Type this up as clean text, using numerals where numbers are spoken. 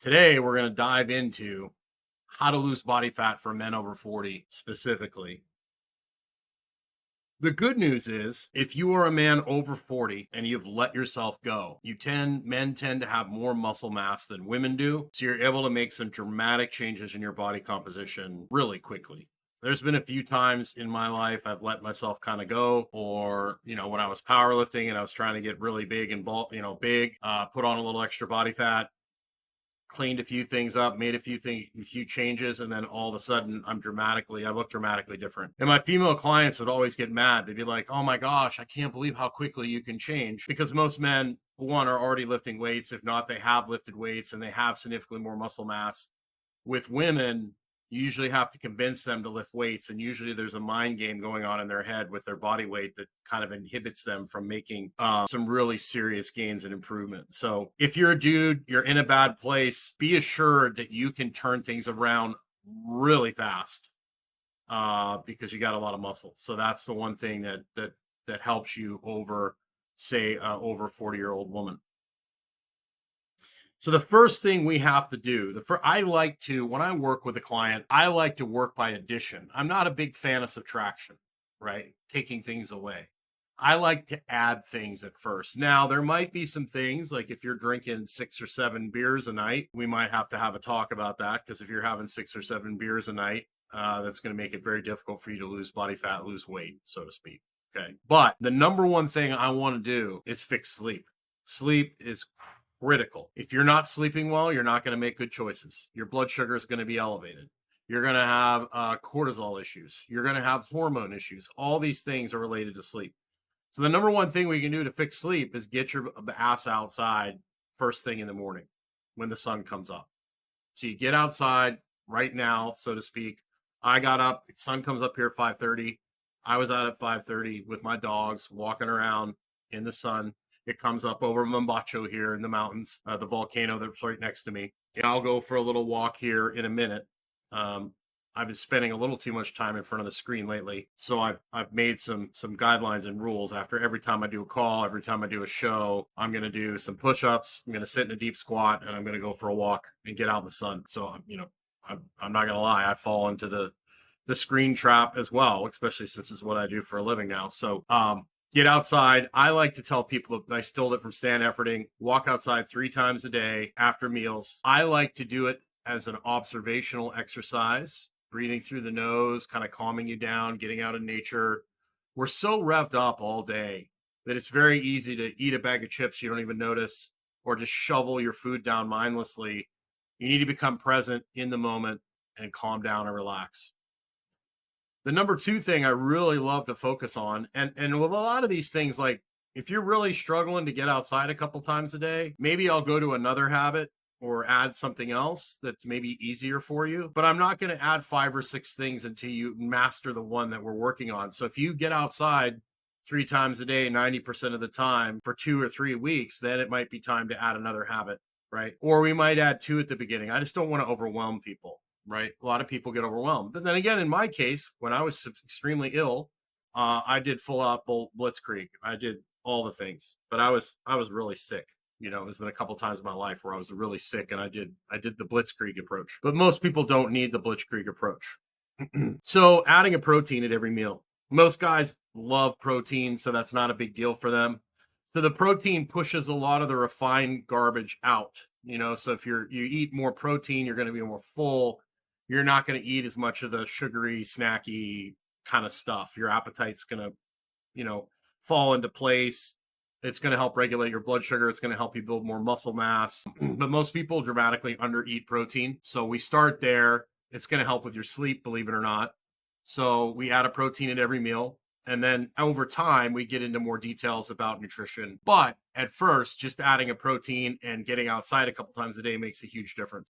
Today, we're going to dive into how to lose body fat for men over 40 specifically. The good news is if you are a man over 40 and you've let yourself go, men tend to have more muscle mass than women do. So you're able to make some dramatic changes in your body composition really quickly. There's been a few times in my life I've let myself kind of go, or, when I was powerlifting and I was trying to get really big and put on a little extra body fat, cleaned a few things up, made a few changes, and then all of a sudden I look dramatically different. And my female clients would always get mad. They'd be like, "Oh my gosh, I can't believe how quickly you can change." Because most men, one, are already lifting weights. If not, they have lifted weights and they have significantly more muscle mass. With women, you usually have to convince them to lift weights, and usually there's a mind game going on in their head with their body weight that kind of inhibits them from making some really serious gains and improvement. So if you're a dude, you're in a bad place, be assured that you can turn things around really fast because you got a lot of muscle. So that's the one thing that helps you over, say, over 40-year-old woman. So the first thing we have to do, when I work with a client, I like to work by addition. I'm not a big fan of subtraction, right? Taking things away. I like to add things at first. Now, there might be some things like if you're drinking 6 or 7 beers a night, we might have to have a talk about that, because if you're having 6 or 7 beers a night, that's going to make it very difficult for you to lose body fat, lose weight, so to speak. Okay. But the number one thing I want to do is fix sleep. Sleep is critical. If you're not sleeping well, you're not going to make good choices. Your blood sugar is going to be elevated. You're going to have cortisol issues. You're going to have hormone issues. All these things are related to sleep. So the number one thing we can do to fix sleep is get your ass outside first thing in the morning when the sun comes up. So you get outside right now, so to speak. I got up, the sun comes up here at 5:30. I was out at 5:30 with my dogs walking around in the sun. It comes up over Mombacho here in the mountains, the volcano that's right next to me. And I'll go for a little walk here in a minute. I've been spending a little too much time in front of the screen lately, so I've made some guidelines and rules. After every time I do a call, every time I do a show, I'm going to do some push-ups. I'm going to sit in a deep squat, and I'm going to go for a walk and get out in the sun. So I'm not going to lie, I fall into the screen trap as well, especially since it's what I do for a living now. So get outside. I like to tell people that I stole it from Stan Efferding, walk outside 3 times a day after meals. I like to do it as an observational exercise, breathing through the nose, kind of calming you down, getting out in nature. We're so revved up all day that it's very easy to eat a bag of chips you don't even notice, or just shovel your food down mindlessly. You need to become present in the moment and calm down and relax. The number 2 thing I really love to focus on, and with a lot of these things, like if you're really struggling to get outside a couple times a day, maybe I'll go to another habit or add something else that's maybe easier for you. But I'm not going to add 5 or 6 things until you master the one that we're working on. So if you get outside 3 times a day, 90% of the time for 2 or 3 weeks, then it might be time to add another habit, right? Or we might add 2 at the beginning. I just don't want to overwhelm people. Right. A lot of people get overwhelmed. But then again, in my case, when I was extremely ill, I did full out blitzkrieg. I did all the things, but I was really sick. There's been a couple times in my life where I was really sick, and I did the blitzkrieg approach. But most people don't need the blitzkrieg approach. So adding a protein at every meal. Most guys love protein, so that's not a big deal for them. So the protein pushes a lot of the refined garbage out. So if you eat more protein, you're going to be more full. You're not going to eat as much of the sugary, snacky kind of stuff. Your appetite's going to, fall into place. It's going to help regulate your blood sugar. It's going to help you build more muscle mass. But most people dramatically undereat protein. So we start there. It's going to help with your sleep, believe it or not. So we add a protein at every meal. And then over time, we get into more details about nutrition. But at first, just adding a protein and getting outside a couple times a day makes a huge difference.